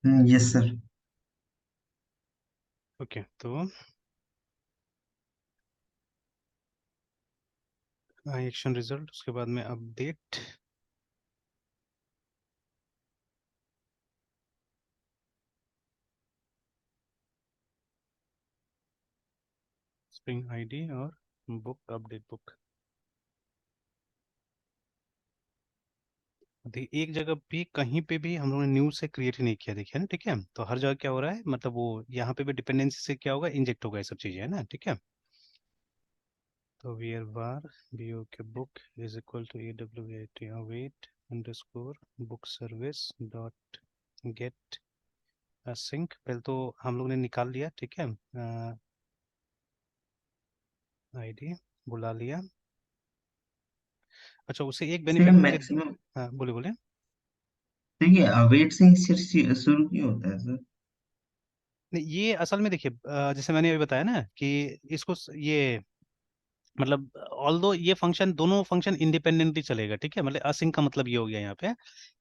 Yes sir. Okay, तो action result, उसके बाद में अपडेट, स्प्रिंग आईडी और बुक अपडेट बुक। एक जगह भी कहीं पे भी हम लोगों ने न्यू से क्रिएट ही नहीं किया, देखिए ना, ठीक है। तो हर जगह क्या हो रहा है, मतलब वो यहाँ पे भी डिपेंडेंसी से क्या होगा, इंजेक्ट होगा, ये सब चीजें है ना, ठीक है। तो वीर बार B O K book is equal to A W A T wait underscore book service dot get sync. पहले तो हम लोग ने निकाल लिया, ठीक है, आईडी बुला लिया। अच्छा, उसे एक सर बेनिफिट मुझे, मैक्सिमम, हाँ बोले बोले। देखिए अवेट से ही शुरू क्यों होता है सर? नहीं, ये असल में देखिए, जैसे मैंने अभी बताया ना कि इसको ये मतलब ऑल दो ये फंक्शन, दोनों फंक्शन इंडिपेंडेंटली चलेगा, ठीक है। मतलब असिंक का मतलब ये हो गया यहाँ पे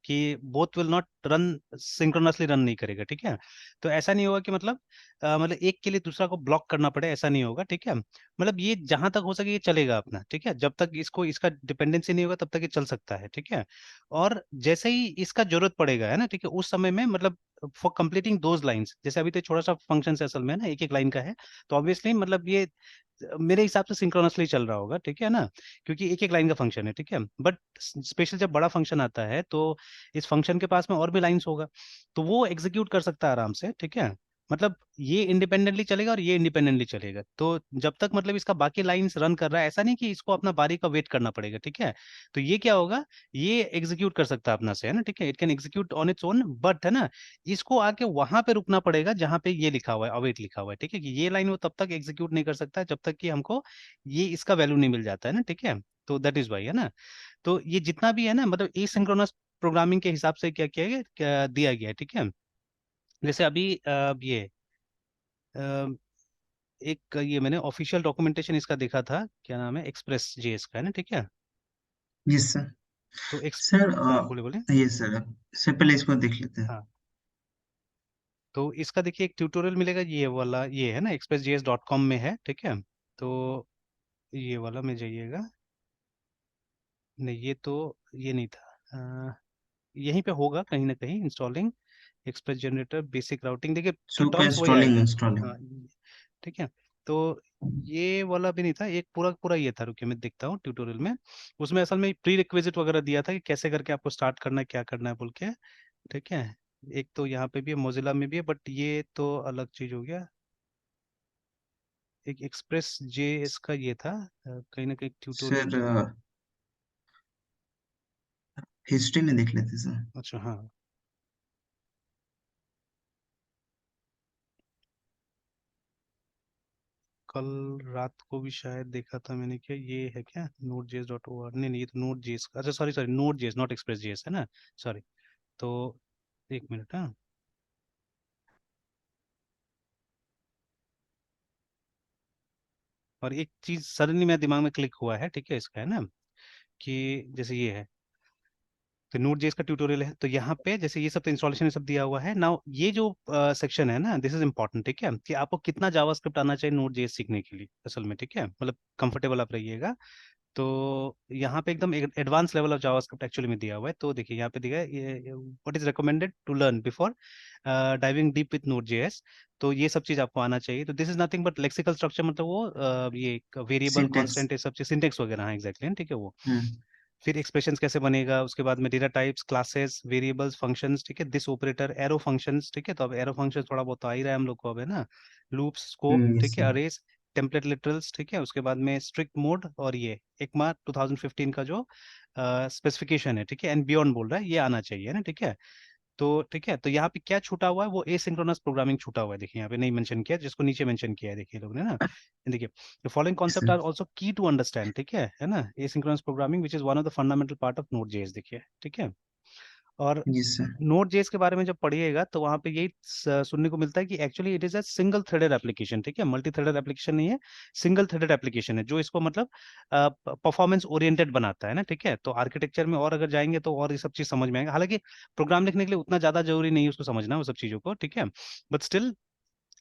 कि both will not run synchronously, run नहीं करेगा, ठीक है। तो ऐसा नहीं होगा कि मतलब मतलब एक के लिए दूसरा को ब्लॉक करना पड़े, ऐसा नहीं होगा, ठीक है। मतलब ये जहां तक हो सके ये चलेगा अपना, ठीक है, जब तक इसको इसका डिपेंडेंसी नहीं होगा तब तक ये चल सकता है, ठीक है। और जैसे ही इसका जरूरत पड़ेगा, है ना, ठीक है, उस समय में मतलब फॉर कंप्लीटिंग दोज लाइंस, जैसे अभी तो छोटा सा फंक्शन है असल में ना, एक एक लाइन का है, तो ऑब्वियसली मतलब ये मेरे हिसाब से सिंक्रोनसली चल रहा होगा, ठीक है ना, क्योंकि एक एक लाइन का फंक्शन है, ठीक है। बट स्पेशल जब बड़ा फंक्शन आता है तो इस फंक्शन के पास में और भी लाइंस होगा, तो वो एग्जीक्यूट कर सकता है आराम से, ठीक है। मतलब ये इंडिपेंडेंटली चलेगा और ये इंडिपेंडेंटली चलेगा, तो जब तक मतलब इसका बाकी लाइंस रन कर रहा है, ऐसा नहीं कि इसको अपना बारी का वेट करना पड़ेगा, ठीक है। तो ये क्या होगा, ये एग्जीक्यूट कर सकता है अपना से, है ना, ठीक है, it can execute on its own, but है ना, इसको आके वहां पे रुकना पड़ेगा जहां पे ये लिखा हुआ है, अवेट लिखा हुआ है, ठीक है, कि ये लाइन वो तब तक एग्जीक्यूट नहीं कर सकता जब तक कि हमको ये इसका वैल्यू नहीं मिल जाता है ना, ठीक है। तो दैट इज वाई, है ना। तो ये जितना भी है ना, मतलब एसिंक्रोनस प्रोग्रामिंग के हिसाब से क्या किया गया, क्या दिया गया है, ठीक है। जैसे अभी ये अ, एक ये मैंने ऑफिशियल डॉक्यूमेंटेशन इसका देखा था, क्या नाम है, एक्सप्रेस जेएस का, है ना, ठीक है। Yes sir. तो एक्स, सर हाँ बोले बोले। यस सर, इससे पहले इसको देख लेते हैं। हाँ, तो इसका देखिए एक ट्यूटोरियल मिलेगा, ये वाला ये है ना, expressjs.com में है, ठीक है। तो ये वाला में जाइएगा, नहीं ये तो ये नहीं था, यहीं पे होगा कहीं ना कहीं, installing express generator basic routing, देखिए सो का टर्म्स वही इंस्टॉलिंग आएगा। इंस्टॉलिंग। हाँ, ठीक है। तो ये वाला भी नहीं था, एक पूरा पूरा ये था, रुकिए मैं देखता हूँ ट्यूटोरियल में। उसमें असल में प्री रिक्विजिट वगैरह दिया था कि कैसे करके आपको स्टार्ट करना है, क्या करना है बोल के, ठीक है। एक तो यहाँ पे भी है, मोजिला में भी है, बट ये तो अलग चीज हो गया। एक एक्सप्रेस जेएस का ये था, कहीं ना कहीं ट्यूटोरियल सर जो, हिस्ट्री में देख लेते हैं सर। अच्छा हाँ, कल रात को भी शायद देखा था मैंने, क्या ये है क्या, Node JS dot O R, नहीं नहीं, ये तो नोट जेएस का, अच्छा sorry sorry, Node JS not Express JS, है ना, सॉरी। तो एक मिनट, हाँ। और एक चीज सडनली मेरे दिमाग में क्लिक हुआ है, ठीक है, इसका है ना, कि जैसे ये है, तो नोट जेएस का ट्यूटोरियल है, तो यहाँ पे जैसे ये सब तो इंस्टॉलेशन सब दिया हुआ है ना, ये जो सेक्शन है ना, दिस इज इंपॉर्टेंट, ठीक है, कि आपको कितना जावास्क्रिप्ट आना चाहिए नोट जेएस सीखने के लिए असल में, ठीक है, मतलब कंफर्टेबल आप रहिएगा। तो यहाँ पे एकदम advance level of JavaScript actually में दिया हुआ है, तो देखिए यहाँ पे दिया है what is recommended to learn before diving deep with Node JS. तो ये सब चीज आपको आना चाहिए, तो this is nothing but lexical structure, मतलब वो ये वेरिएबल सिंटेक्स। कांस्टेंट, ये सब चीज, सिंटेक्स वगैरह, हाँ एग्जैक्टली, ठीक है वो। हम्म। फिर एक्सप्रेशंस कैसे बनेगा, उसके बाद में data types, classes, variables, functions, ठीक है, दिस ऑपरेटर, एरो फंक्शंस, ठीक है, तो अब एरो फंक्शन थोड़ा बहुत तो आ ही रहा है हम लोग को अब, है ना, लूप्स, स्कोप, यस ठीक है, सर। अरेज, टेम्पलेट लिटरल्स, ठीक है, उसके बाद में स्ट्रिक्ट मोड, और ये ECMA 2015 का जो स्पेसिफिकेशन है, ठीक है, एंड बियॉन्ड बोल रहा है, ये आना चाहिए ना, ठीक है। तो ठीक है, तो यहाँ पे क्या छूटा हुआ है, वो एसिंक्रोनस प्रोग्रामिंग छूटा हुआ है, देखिए यहाँ पे नहीं मेंशन किया, जिसको नीचे मेंशन किया है, देखिए लोग ने ना, देखिए the following yes concept sir. Are also key to understand, ठीक है ना, asynchronous programming which is one of the fundamental part of Node JS, देखिए, ठीक है। और यस सर। नोड जेएस के बारे में जब पढ़िएगा तो वहां पे यही सुनने को मिलता है कि actually it is a single threaded application, ठीक है, मल्टी थ्रेडेड एप्लीकेशन नहीं है, सिंगल थ्रेडेड एप्लीकेशन है, जो इसको मतलब परफॉर्मेंस ओरिएंटेड बनाता है ना, ठीक है। तो आर्किटेक्चर में और अगर जाएंगे तो और ये सब चीज समझ में आएगा, हालांकि प्रोग्राम लिखने के लिए उतना ज्यादा जरूरी नहीं है उसको समझना वो सब चीजों को, ठीक है, बट स्टिल।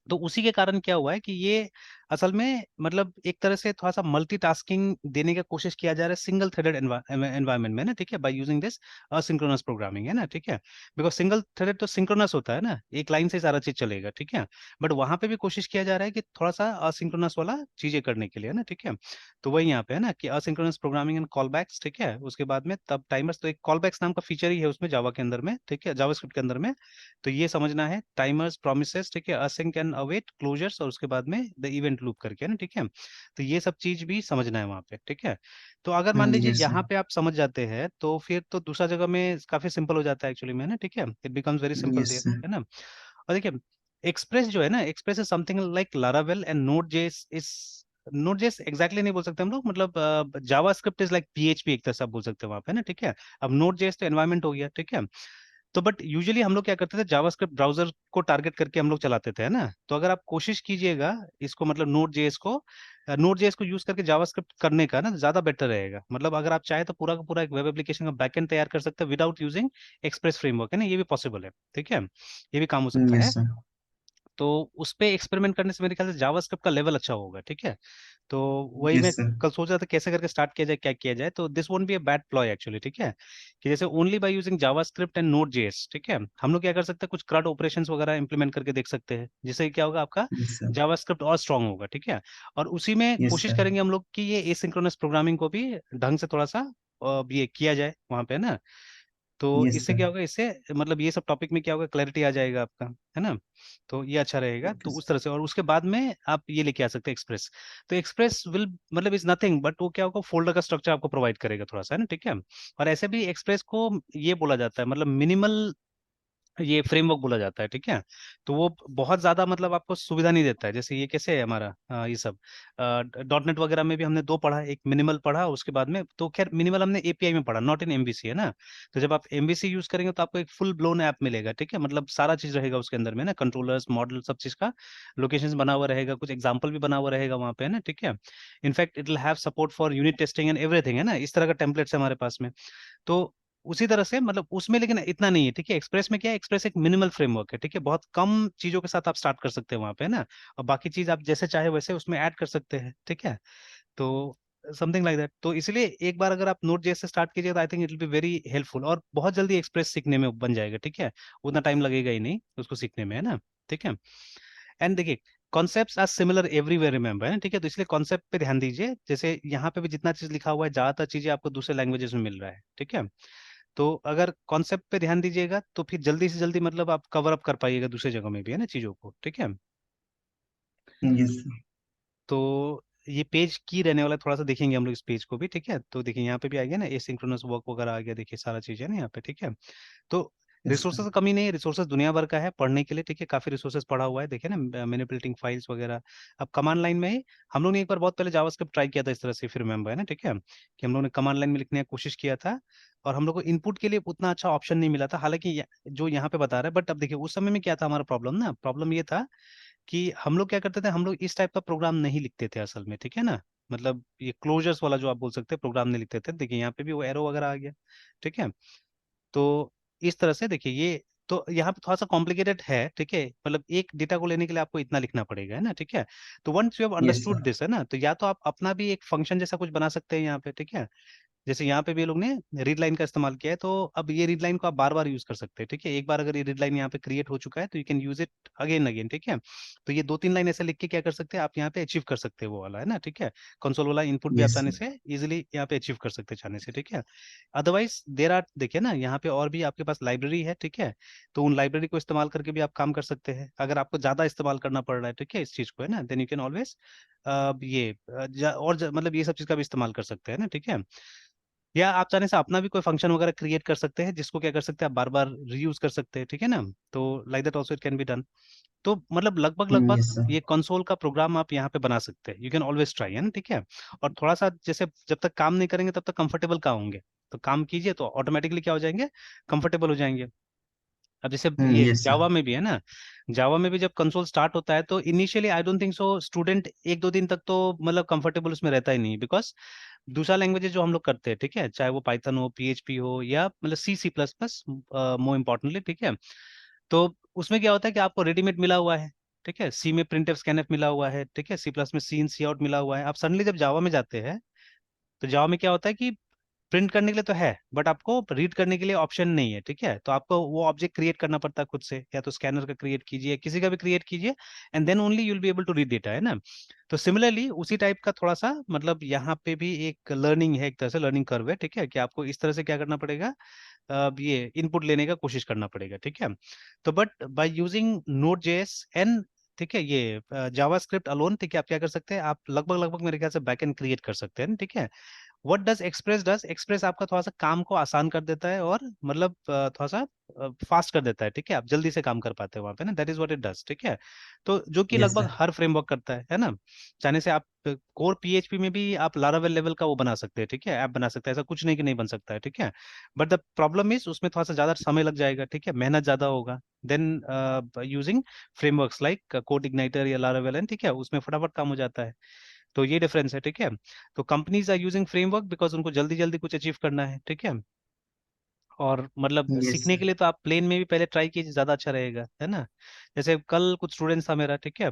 तो उसी के कारण क्या हुआ है कि ये असल में मतलब एक तरह से थोड़ा सा मल्टीटास्किंग देने का कोशिश किया जा रहा है सिंगल थ्रेडेड एनवायरनमेंट में ना, ठीक है, by using this asynchronous programming, है ना, ठीक है। बिकॉज सिंगल थ्रेडेड तो सिंक्रोनस होता है ना, एक लाइन से सारा चीज चलेगा, ठीक है। बट वहां पे भी कोशिश किया जा रहा है कि थोड़ा सा असिंक्रोनस वाला चीजें करने के लिए, है ना, ठीक है। तो वही यहाँ पे है ना कि असिंक्रोनस प्रोग्रामिंग एंड कॉलबैक्स, ठीक है, उसके बाद में तब टाइमर्स, तो एक कॉलबैक्स नाम का फीचर ही है उसमें जावा के अंदर में, ठीक है, जावास्क्रिप्ट के अंदर में। तो ये समझना है, टाइमर्स, प्रोमिसेस, ठीक है, असिंक एंड अवेट, क्लोजर्स, और उसके बाद में द इवेंट लूप करके, है ना, ठीक है। तो ये सब चीज भी समझना है वहाँ पे, ठीक है। तो अगर मान लीजिए यस सर। यहाँ पे आप समझ जाते हैं तो फिर तो दूसरा जगह में काफी सिंपल हो जाता है एक्चुअली में, है ना, ठीक है, it becomes very simple yes there, sir. है ना। और देखिए, एक्सप्रेस जो है ना, Express is something like Laravel and Node JS is, Node JS exactly नहीं बोल सकते हम लोग, मतलब JavaScript is like PHP एक तरह से आप बोल सकते हैं वहाँ पे ना, ठीक है। अब नोड जेएस तो एनवायरमेंट हो गया, ठीक है। तो बट यूजुअली हम लोग क्या करते थे, जावास्क्रिप्ट ब्राउजर को टारगेट करके हम लोग चलाते थे, है ना। तो अगर आप कोशिश कीजिएगा इसको, मतलब नोड जेएस को यूज करके जावास्क्रिप्ट करने का ना, ज्यादा बेटर रहेगा। मतलब अगर आप चाहे तो पूरा का पूरा एक वेब एप्लीकेशन का बैकएंड तैयार कर सकते हैं विदाउट यूजिंग एक्सप्रेस फ्रेमवर्क, है ना, ये भी पॉसिबल है, ठीक है, ये भी काम हो सकता है। Yes sir. तो उस पे एक्सपेरिमेंट करने से मेरे ख्याल से जावास्क्रिप्ट का लेवल अच्छा होगा, ठीक है। तो वही मैं यस सर। कल सोच रहा था कैसे करके स्टार्ट किया जाए, क्या किया जाए, तो this won't be a bad ploy actually, ठीक है। कि जैसे only by using JavaScript and Node JS, ठीक है, हम लोग क्या कर सकते हैं, कुछ क्रड ऑपरेशंस वगैरह इंप्लीमेंट करके देख सकते हैं, जिससे क्या होगा, आपका यस सर। जावास्क्रिप्ट और स्ट्रांग होगा, ठीक है। और उसी में यस कोशिश सर। करेंगे हम लोग कि ये एसिंक्रोनस प्रोग्रामिंग को भी ढंग से थोड़ा सा ये किया जाए वहां पे ना। तो यस इससे सर। क्या होगा, इससे मतलब ये सब टॉपिक में क्या होगा, क्लैरिटी आ जाएगा आपका, है ना। तो ये अच्छा रहेगा, ओके तो उस सर। तरह से। और उसके बाद में आप ये लेके आ सकते हैं एक्सप्रेस। तो एक्सप्रेस विल मतलब इज नथिंग बट वो क्या होगा, फोल्डर का स्ट्रक्चर आपको प्रोवाइड करेगा थोड़ा सा, है ना, ठीक है। और ऐसे भी एक्सप्रेस को ये बोला जाता है, मतलब मिनिमल ये फ्रेमवर्क बोला जाता है, ठीक है। तो वो बहुत ज्यादा मतलब आपको सुविधा नहीं देता है, जैसे ये कैसे है हमारा ये सब डॉट नेट वगैरह में भी हमने दो पढ़ा, एक मिनिमल पढ़ा, उसके बाद में तो खैर मिनिमल हमने एपीआई में पढ़ा, नॉट इन एमवीसी, है ना। तो जब आप एमवीसी यूज करेंगे तो आपको एक फुल ब्लोन ऐप मिलेगा, ठीक है, मतलब सारा चीज रहेगा उसके अंदर में ना, कंट्रोलर्स, मॉडल, सब चीज का लोकेशन बना हुआ रहेगा, कुछ एग्जाम्पल भी बना हुआ रहेगा वहाँ पे, है ना, ठीक है। In fact it will have support for unit testing and everything, है ना, इस तरह का टेम्पलेट्स है हमारे पास में। तो उसी तरह से मतलब उसमें लेकिन इतना नहीं है, ठीक है। एक्सप्रेस में क्या है, एक्सप्रेस एक मिनिमल फ्रेमवर्क है, ठीक है, बहुत कम चीजों के साथ आप स्टार्ट कर सकते हैं वहां पे ना। और बाकी चीज आप जैसे चाहे वैसे उसमें ऐड कर सकते हैं, ठीक है। तो समथिंग लाइक दैट। तो इसलिए एक बार अगर आप नोट जेएस से स्टार्ट कीजिए तो I think it will be very helpful, और बहुत जल्दी एक्सप्रेस सीखने में बन जाएगा, ठीक है। उतना टाइम लगेगा ही नहीं उसको सीखने में, है ना, ठीक है। एंड देखिए, concepts are similar everywhere, remember, है ना, ठीक है। तो इसलिए कॉन्सेप्ट पे ध्यान दीजिए, जैसे यहाँ पे भी जितना चीज लिखा हुआ है ज्यादातर चीजें आपको दूसरे लैंग्वेजेस में मिल रहा है, ठीक है। तो अगर कॉन्सेप्ट पे ध्यान दीजिएगा तो फिर जल्दी से जल्दी मतलब आप कवर अप कर पाइएगा दूसरे जगह में भी, है ना, चीजों को, ठीक है। Yes sir. तो ये पेज की रहने वाला है, थोड़ा सा देखेंगे हम लोग इस पेज को भी, ठीक है। तो देखिए यहाँ पे भी आ गया ना, एसिंक्रोनस वर्क वगैरह आ गया, देखिए सारा चीज है ना यहाँ पे, ठीक है। तो यस रिसोर्सेज सर। की कमी नहीं है, रिसोर्सेज दुनिया भर का है पढ़ने के लिए, ठीक है, काफी रिसोर्सेज पढ़ा हुआ है, देखिए ना, मैनिपुलेटिंग फाइल्स वगैरह। अब कमांड लाइन में ही हम लोग ने एक बार बहुत पहले जावास्क्रिप्ट ट्राई किया था इस तरह से, फिर रिमेंबर, है ना, ठीक है, कि हम लोग ने कमांड लाइन में लिखने की कोशिश किया था। और हम लोग को इनपुट के लिए उतना अच्छा ऑप्शन नहीं मिला था, हालांकि जो यहाँ पे बता रहा है। बट अब देखिए उस समय में क्या था हमारा प्रॉब्लम ना, प्रॉब्लम ये था कि हम लोग क्या करते थे, हम लोग इस टाइप का प्रोग्राम नहीं लिखते थे असल में, ठीक है ना। मतलब ये क्लोजर्स वाला जो आप बोल सकते हैं प्रोग्राम नहीं लिखते थे, देखिए यहाँ पे भी वो एरो वगैरह आ गया, ठीक है। तो इस तरह से देखिए ये, तो यहाँ पे थोड़ा सा कॉम्प्लिकेटेड है, ठीक है, मतलब एक डेटा को लेने के लिए आपको इतना लिखना पड़ेगा, है ना, ठीक है। तो once you have yes understood sir. This, है ना, तो या तो आप अपना भी एक फंक्शन जैसा कुछ बना सकते हैं यहाँ पे, ठीक है। जैसे यहाँ पे भी ये लोग ने रीड लाइन का इस्तेमाल किया है, तो अब ये रीड लाइन को आप बार बार यूज कर सकते हैं, ठीक है। एक बार अगर ये रीड लाइन यहाँ पे क्रिएट हो चुका है तो you can use it again again, ठीक है। तो ये दो तीन लाइन ऐसे लिख के क्या कर सकते हैं आप, यहाँ पे अचीव कर सकते हैं वो वाला, है ना, ठीक है। कंसोल वाला इनपुट भी आप यस चाहने सर। से इजिली यहाँ पे अचीव कर सकते हैं चाहने से, ठीक है। अदरवाइज देर आर, देखिए ना यहाँ पे और भी आपके पास लाइब्रेरी है, ठीक है। तो उन लाइब्रेरी को इस्तेमाल करके भी आप काम कर सकते हैं, अगर आपको ज्यादा इस्तेमाल करना पड़ रहा है, ठीक है, इस चीज को, है ना, देन यू कैन ऑलवेज मतलब ये सब चीज का भी इस्तेमाल कर सकते हैं ना, ठीक है। या आप चाहने से अपना भी कोई फंक्शन वगैरह क्रिएट कर सकते हैं, जिसको क्या कर सकते हैं आप बार बार रीयूज कर सकते हैं, ठीक है ना। तो like that also it can be done. तो मतलब लगभग लगभग यस सर। ये कंसोल का प्रोग्राम आप यहाँ पे बना सकते हैं, यू कैन ऑलवेज ट्राई, है ना, ठीक है। और थोड़ा सा जैसे जब तक काम नहीं करेंगे तब तक कंफर्टेबल कहाँ होंगे, तो काम कीजिए तो ऑटोमेटिकली क्या हो जाएंगे, कंफर्टेबल हो जाएंगे। अब जैसे ये यस सर। जावा में भी है ना, जावा में भी जब कंसोल स्टार्ट होता है तो initially I don't think so student एक दो दिन तक तो मतलब कंफर्टेबल उसमें रहता ही नहीं, बिकॉज दूसरा लैंग्वेज जो हम लोग करते हैं, ठीक है, चाहे वो पाइथन हो, पीएचपी हो, या मतलब C C plus plus more importantly, ठीक है। तो उसमें क्या होता है कि आपको रेडीमेड मिला हुआ है, ठीक है, सी में प्रिंट एफ स्कैन एफ मिला हुआ है, ठीक है, सी प्लस में सी इन सी आउट मिला हुआ है। आप सडनली जब जावा में जाते हैं तो जावा में क्या होता है कि प्रिंट करने के लिए तो है बट आपको रीड करने के लिए ऑप्शन नहीं है, ठीक है। तो आपको वो ऑब्जेक्ट क्रिएट करना पड़ता है खुद से, या तो स्कैनर का क्रिएट कीजिए, किसी का भी क्रिएट कीजिए, and then only you will be able to read data, है ना। तो सिमिलरली उसी टाइप का थोड़ा सा मतलब यहाँ पे भी एक लर्निंग है, एक तरह से लर्निंग कर्व है, ठीक है, कि आपको इस तरह से क्या करना पड़ेगा, ये इनपुट लेने का कोशिश करना पड़ेगा, ठीक है। तो but by using node JS and, ठीक है, ये जावा स्क्रिप्ट अलोन, ठीक है, आप क्या कर सकते हैं, आप लगभग लगभग मेरे ख्याल से बैकएंड क्रिएट कर सकते हैं, ठीक है। व्हाट डज एक्सप्रेस आपका थोड़ा सा काम को आसान कर देता है और मतलब थोड़ा सा फास्ट कर देता है, ठीक है, आप जल्दी से काम कर पाते हैं वहां पे ना, that is what it does, ठीक है। तो जो कि यस लगभग सर। हर फ्रेमवर्क करता है ना। चाहने से आप कोर पीएचपी में भी आप लारावेल लेवल का वो बना सकते हैं, ठीक है, ऐप बना सकते हैं, ऐसा कुछ नहीं कि नहीं बन सकता है, ठीक है। बट द प्रॉब्लम इज उसमें थोड़ा सा ज्यादा समय लग जाएगा, ठीक है, मेहनत ज्यादा होगा then using frameworks like CodeIgniter या लारावेल, ठीक है, उसमें फटाफट काम हो जाता है। तो ये डिफरेंस है, ठीक है। तो companies are using framework because उनको जल्दी जल्दी कुछ अचीव करना है, ठीक है। और मतलब यस सीखने सर। के लिए तो आप प्लेन में भी पहले ट्राई कीजिए, ज्यादा अच्छा रहेगा, है ना। जैसे कल कुछ स्टूडेंट्स था मेरा, ठीक है,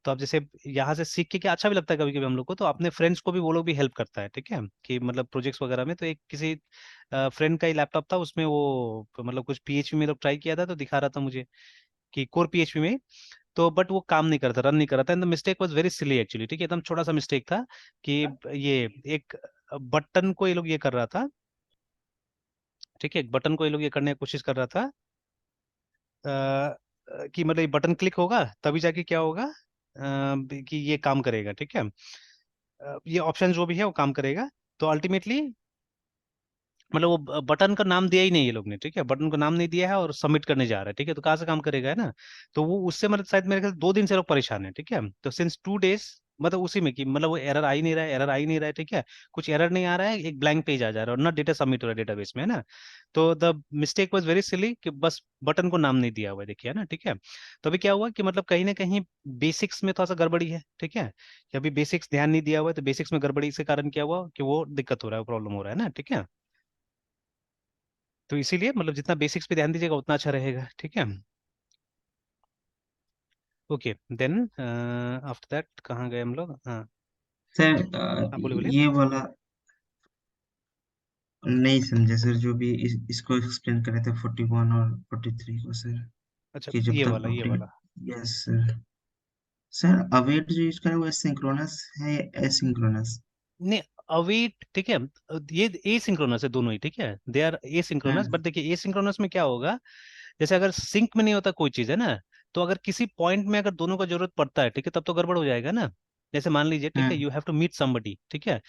तो आप जैसे यहाँ से सीख के क्या अच्छा भी लगता है कभी कभी हम लोग को, तो अपने फ्रेंड्स को भी वो लोग भी हेल्प करता है, ठीक है, कि मतलब प्रोजेक्ट्स वगैरह में। तो एक किसी फ्रेंड का ही लैपटॉप था, उसमें वो मतलब कुछ पीएचपी में लोग ट्राई किया था, तो दिखा रहा था मुझे कि कोर पीएचपी में। तो बट वो काम नहीं कर रहा था, रन नहीं कर रहा था, and the mistake was very silly actually, ठीक है, एकदम छोटा सा मिस्टेक था कि ये एक बटन को ये लोग ये कर रहा था, ठीक है, एक बटन को ये लोग ये करने की कोशिश कर रहा था, कि मतलब ये बटन क्लिक होगा तभी जाके क्या होगा, कि ये काम करेगा, ठीक है, ये ऑप्शन जो भी है वो काम करेगा। तो अल्टीमेटली मतलब वो बटन का नाम दिया ही नहीं ये लोग ने, ठीक है, बटन का नाम नहीं दिया है और सबमिट करने जा रहा है, ठीक है, तो कहाँ से काम करेगा, है ना। तो वो उससे मतलब शायद मेरे ख्याल से 2 दिन से लोग परेशान है, ठीक है। तो सिंस 2 डेज मतलब उसी में कि मतलब वो एरर आ ही नहीं रहा है, एरर आ ही नहीं रहा है, ठीक है, कुछ एरर नहीं आ रहा है, एक ब्लैंक पेज आ जा रहा है और ना डेटा सबमिट हो रहा है डेटाबेस में, है ना। तो the mistake was very silly कि बस बटन को नाम नहीं दिया हुआ है, देखिए, है ना, ठीक है। तो अभी क्या हुआ कि मतलब कहीं ना कहीं बेसिक्स में थोड़ा सा गड़बड़ी है, ठीक है, कि अभी बेसिक्स ध्यान नहीं दिया हुआ है, तो बेसिक्स में गड़बड़ी के कारण क्या हुआ कि वो दिक्कत हो रहा है, प्रॉब्लम हो रहा है ना, ठीक है। तो इसीलिए मतलब जितना बेसिक्स पे ध्यान दीजिएगा उतना अच्छा रहेगा, ठीक है। ओके देन आफ्टर दैट कहाँ गए हम लोग, हाँ। सर हाँ बोले बोले। ये वाला नहीं समझे सर, जो भी इसको एक्सप्लेन करे थे 41 और 43 को सर, अच्छा कि जब ये तक वाला ये अपडेट। वाला यस सर। सर अवेट जो यूज करें वो सिंक्रोनस है या एसिंक्रोनस? नहीं, अवेट, ठीक है, ये ए सिंक्रोनस है दोनों ही, ठीक है, they are asynchronous. But हाँ। देखिए ए सिंक्रोनस में क्या होगा, जैसे अगर सिंक में नहीं होता कोई चीज, है ना, तो अगर किसी पॉइंट में अगर दोनों का जरूरत पड़ता है, ठीक है, तब तो गड़बड़ हो जाएगा ना। जैसे मान लीजिए, ठीक है, हाँ। You have to meet somebody, ठीक है,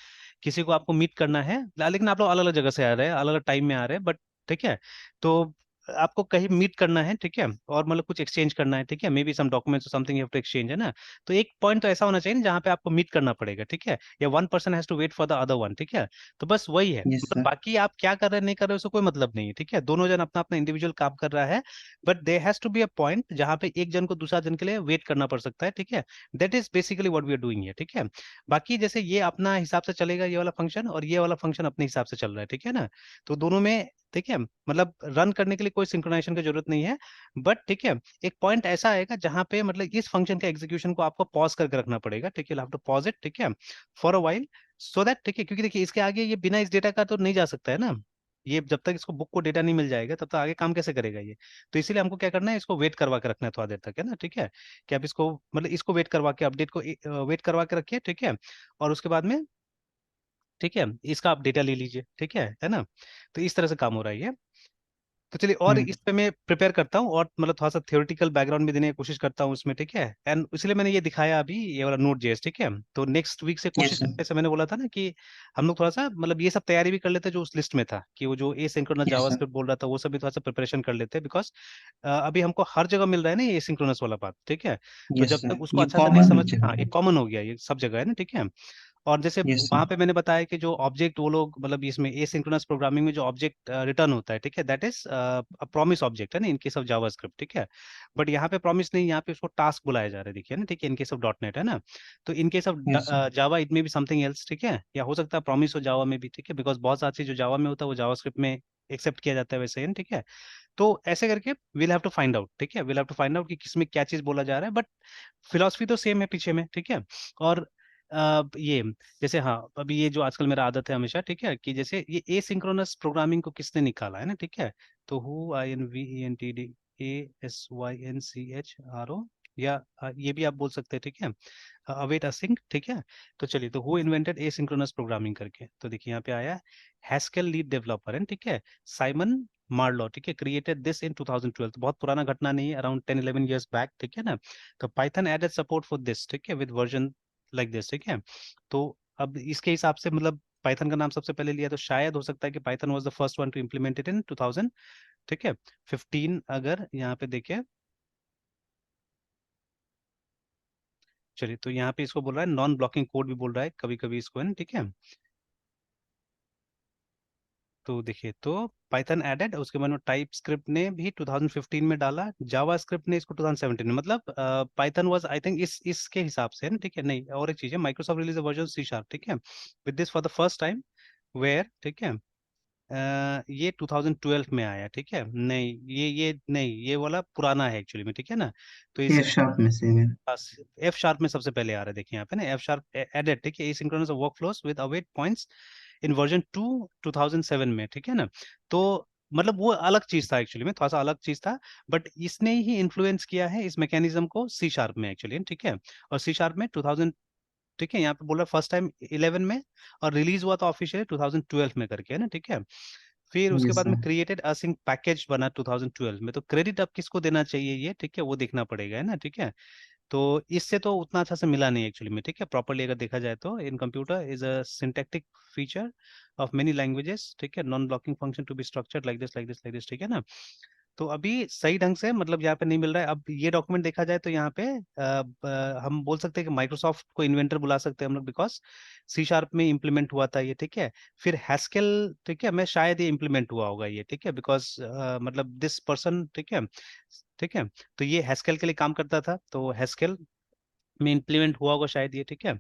किसी को आपको मीट करना है, लेकिन आप लोग अलग अलग जगह से आ रहे हैं, अलग अलग टाइम में आ रहे हैं, बट ठीक है, तो आपको कहीं मीट करना है, ठीक है, और मतलब कुछ एक्सचेंज करना है, ठीक है, maybe some documents something have to exchange, है ना। तो एक पॉइंट तो ऐसा होना चाहिए ना जहाँ पे आपको मीट करना पड़ेगा, ठीक है, या one person has to wait for the other one, ठीक है। तो बस वही है, यस मतलब सर। बाकी आप क्या कर रहे हैं नहीं कर रहे हो उससे कोई मतलब नहीं है, ठीक है, दोनों जन अपना अपना इंडिविजुअल काम कर रहा है, but there has to be a point जहाँ पे एक जन को दूसरा जन के लिए वेट करना पड़ सकता है, ठीक है। That is basically what we are doing है, ठीक है। बाकी जैसे ये अपना हिसाब से चलेगा ये वाला फंक्शन, और ये वाला फंक्शन अपने हिसाब से चल रहा है, ठीक है ना। तो दोनों में, ठीक है, मतलब रन करने के लिए कोई सिंक्रोनाइजेशन की जरूरत नहीं है, बट ठीक है, एक पॉइंट ऐसा आएगा जहां पे मतलब इस फंक्शन के एग्जीक्यूशन को आपको पॉज करके रखना पड़ेगा, ठीक है, टू पॉज इट, ठीक है, for a while, so that, ठीक है, क्योंकि देखिए इसके आगे ये बिना इस डेटा का तो नहीं जा सकता है ना। ये जब तक इसको बुक को डेटा नहीं मिल जाएगा तब तक आगे काम कैसे करेगा ये। तो इसीलिए हमको क्या करना है, इसको वेट करवा के रखना है थोड़ा देर तक, है ना, ठीक है, कि आप इसको मतलब इसको वेट करवा के अपडेट को वेट करवा के रखिए, ठीक है। और उसके बाद में, ठीक है, इसका आप डेटा ले लीजिए, ठीक है ना। तो इस तरह से काम हो रहा है ये। तो चलिए, और हम्म। इस पे मैं प्रिपेयर करता हूँ, और मतलब थोड़ा सा थ्योरेटिकल बैकग्राउंड भी देने की कोशिश करता हूँ उसमें, ठीक है। एंड इसलिए मैंने ये दिखाया अभी, ये वाला नोट जेएस, ठीक है। तो नेक्स्ट वीक से यस कोशिश सर। करते हैं, जैसे मैंने बोला था ना कि हम लोग थोड़ा सा मतलब ये सब तैयारी भी कर लेते हैं जो उस लिस्ट में था, कि वो जो a synchronous yes sir. JavaScript बोल रहा था वो सब भी थोड़ा सा प्रिपरेशन कर लेते हैं, बिकॉज अभी हमको हर जगह मिल रहा है ना ये सिंक्रोनस वाला बात, ठीक है। तो यस जब सर, तक उसको ये अच्छा से नहीं कॉमन समझ, फीचर हाँ, है। ये कॉमन हो गया, ये सब जगह है ना, ठीक है। और जैसे यस वहां सर। पे मैंने बताया कि जो ऑब्जेक्ट वो लोग मतलब इसमें एसिंक्रोनस प्रोग्रामिंग में जो ऑब्जेक्ट रिटर्न होता है, ठीक है, दैट इज प्रॉमिस ऑब्जेक्ट है ना, इन केस ऑफ जावास्क्रिप्ट, ठीक है। बट यहाँ पे प्रॉमिस नहीं, यहाँ पे उसको टास्क बुलाया जा रहा है, देखिए ना, ठीक है, in case of dot net है ना। तो in case of yes sir. Java it में भी समथिंग एल्स, ठीक है, या हो सकता है प्रॉमिस हो जावा में भी, ठीक है, बिकॉज बहुत सारी चीज जो जावा में होता है वो जावास्क्रिप्ट में एक्सेप्ट किया जाता है वैसे ही, ठीक है। तो ऐसे करके will have to find out, ठीक है, will have to find out कि किसमें क्या चीज बोला जा रहा है, बट फिलोसफी तो सेम है पीछे में, ठीक है। और ये जैसे, हाँ, अभी ये जो आजकल मेरा आदत है हमेशा, ठीक है, कि जैसे ये एसिंक्रोनस प्रोग्रामिंग को किसने निकाला है ना, ठीक है। तो हु, INVENTDASYNCHRO, या ये भी आप बोल सकते हैं, ठीक है, अवेट असिंक, ठीक है। तो चलिए, तो हु इन्वेंटेड एसिंक्रोनस प्रोग्रामिंग करके, तो देखिए यहाँ पे आया हैस्केल लीड डेवलपर है, ठीक है, साइमन मार्लो, ठीक है, क्रिएटेड दिस इन 2012। तो बहुत पुराना घटना नहीं है, अराउंड 10-11 years बैक, ठीक है ना। तो Python added support for this, ठीक है, विद वर्जन लाइक दिस, ठीक है। तो अब इसके हिसाब से मतलब पाइथन का नाम सबसे पहले लिया, तो शायद हो सकता है कि Python was the first one two implement it in 2000, ठीक है, 15। अगर यहाँ पे देखें, चलिए, तो यहाँ पे इसको बोल रहा है नॉन ब्लॉकिंग कोड भी बोल रहा है कभी कभी इसको, है ना, ठीक है। तो देखिए, तो पाइथन एडेड, उसके बाद में टाइप स्क्रिप्ट ने भी 2015 में डाला, जावा स्क्रिप्ट ने इसको 2017 में, मतलब पाइथन वाज आई थिंक इसके हिसाब से है ना, ठीक है। नहीं, और एक चीज है, Microsoft release version C sharp, ठीक है, with this for the first time, where, ठीक है, ये 2012 में आया, ठीक है। नहीं, ये नहीं, ये वाला पुराना है एक्चुअली में, ठीक है ना। तो इस ये शॉप में से है। एफ शार्प में सबसे पहले आ रहा है, देखिए यहाँ पे ना, एफ शार्प एडेड, ठीक है, asynchronous workflows with await points in version 2007 में, ठीक है ना। तो मतलब वो अलग चीज था एक्चुअली में, थोड़ा सा अलग चीज था, बट इसने ही इन्फ्लुएंस किया है इस मैकेनिज्म को सी शार्प में एक्चुअली, ठीक है। और सी शार्प में 2000, ठीक है, यहाँ पे बोला फर्स्ट टाइम 11 में, और रिलीज हुआ था ऑफिशियली 2012 में करके, है ना, ठीक है। फिर उसके यस बाद में सर। क्रिएटेड असिंक पैकेज बना 2012 में। तो क्रेडिट अब किसको देना चाहिए ये, ठीक है, वो देखना पड़ेगा, है ना, ठीक है। तो इससे तो उतना अच्छा से मिला नहीं एक्चुअली में, ठीक है, प्रॉपरली अगर देखा जाए तो, इन computer is a syntactic feature of many languages, ठीक है, non blocking function to be structured like this like this like this, ठीक है ना। तो अभी सही ढंग से मतलब यहाँ पे नहीं मिल रहा है। अब ये डॉक्यूमेंट देखा जाए तो यहाँ पे हम बोल सकते हैं कि माइक्रोसॉफ्ट को इन्वेंटर बुला सकते हैं हम लोग, बिकॉज सी शार्प में इम्प्लीमेंट हुआ था ये, ठीक है। फिर हैस्केल, ठीक है, मैं शायद ये इम्प्लीमेंट हुआ होगा ये, ठीक है, बिकॉज मतलब दिस पर्सन, ठीक है, ठीक है। तो ये हैस्केल के लिए काम करता था, तो हैस्केल में इंप्लीमेंट हुआ होगा शायद ये, ठीक है।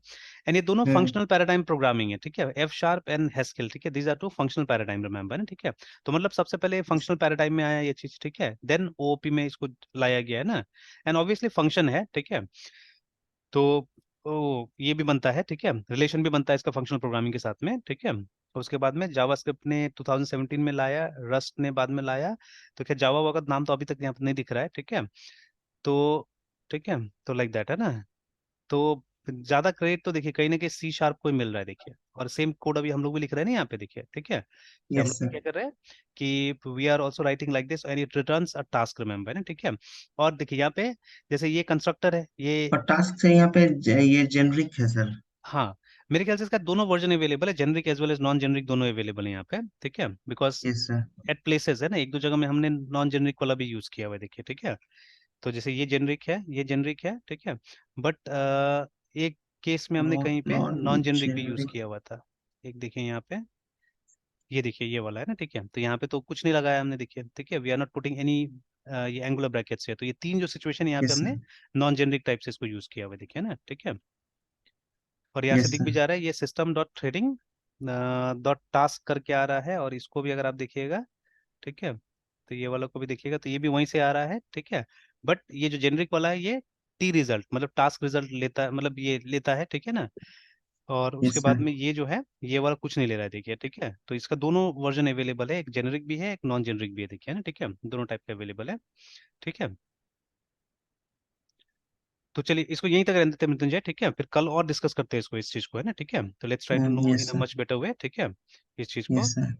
एंड ये दोनों हम्म। फंक्शनल पैराडाइम प्रोग्रामिंग है, ठीक है, एफ शार्प एंड हैस्केल, ठीक है, these are two functional paradigm, remember ना, ठीक है। तो मतलब सबसे पहले फंक्शनल पैराडाइम में आया ये चीज, ठीक है, देन ओओपी में इसको लाया गया है ना। एंड ऑब्वियसली फंक्शन है, ठीक है। तो ये भी बनता है, ठीक है, रिलेशन भी बनता है इसका फंक्शनल प्रोग्रामिंग के साथ में, ठीक है। और उसके बाद में जावास्क्रिप्ट ने 2017 में लाया, रस्ट ने बाद में लाया। तो क्या जावा वावा का नाम तो अभी तक यहाँ पर नहीं दिख रहा है, ठीक है। तो ठीक है, तो लाइक दैट है ना। तो ज्यादा क्रेडिट तो देखिए कहीं ना कहीं सी शार्प को ही मिल रहा है, देखिए। और सेम कोड अभी हम लोग भी लिख रहे हैं ना यहाँ पे, देखिए, ठीक है, कि हम यस लोग सर। क्या कर रहे हैं, कि we are also writing like this and it returns a task, remember ना, ठीक है। और देखिए यहाँ पे जैसे ये कंस्ट्रक्टर है ये, और टास्क से यहाँ पे ये जेनरिक है सर। हाँ, मेरे ख्याल से इसका दोनों वर्जन अवेलेबल है, generic as well as non generic, दोनों अवेलेबल है यहाँ पे, ठीक है, because yes sir. At places है ना, एक दो जगह में हमने नॉन जेनरिक वाला भी यूज किया हुआ है, देखिए, ठीक है। तो जैसे ये जेनरिक है, ये जेनरिक है, ठीक है, बट एक केस में हमने कहीं पे नॉन नॉन जेनरिक भी यूज जेनरिक। किया हुआ था। एक देखिए यहाँ पे, ये देखिए ये वाला है ना, ठीक है। तो यहाँ पे तो कुछ नहीं लगाया हमने, देखिए, ठीक है, we are not putting any, ये एंगुलर ब्रैकेट्स है। तो ये तीन जो सिचुएशन यहाँ पे यस हमने सर। नॉन जेनरिक टाइप से इसको यूज किया हुआ है, देखिए ना, ठीक है। और यहाँ से यस दिख भी सर। जा रहा है ये system dot threading dot task करके आ रहा है, और इसको भी अगर आप देखिएगा, ठीक है, तो ये वाला को भी देखिएगा तो ये भी वहीं से आ रहा है, ठीक है। बट ये जो जेनरिक वाला है ये टी रिजल्ट मतलब टास्क रिजल्ट लेता है, मतलब ये लेता है, ठीक है ना। और उसके यस बाद सर। में ये जो है ये वाला कुछ नहीं ले रहा है, देखिए, ठीक है। तो इसका दोनों वर्जन अवेलेबल है, एक जेनरिक भी है एक नॉन जेनरिक भी है, देखिए ना, ठीक है, दोनों टाइप का अवेलेबल है, ठीक है। तो चलिए इसको यहीं तक रहने देते हैं मृत्युंजय, ठीक है, फिर कल और डिस्कस करते हैं इसको, इस चीज को, है ना, ठीक है। तो let's try to know in yes a sir. Much better way, ठीक है, इस चीज को। Yes sir.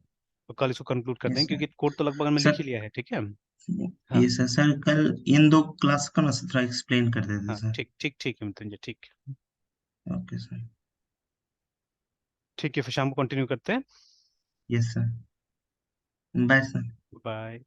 तो कल इसको कंक्लूड करते यस हैं, सर। क्योंकि कोड तो लगभग हमने लिख सर ही लिया है, ठीक है। हाँ ये सर, सर कल इन दो क्लास का ना सर थोड़ा एक्सप्लेन कर देते हाँ, सर। ठीक ठीक ठीक है मृत्युंजय, ठीक है। Okay sir. ठीक है, फिर शाम को कंटिन्यू करते हैं। Yes sir. Bye sir. Bye.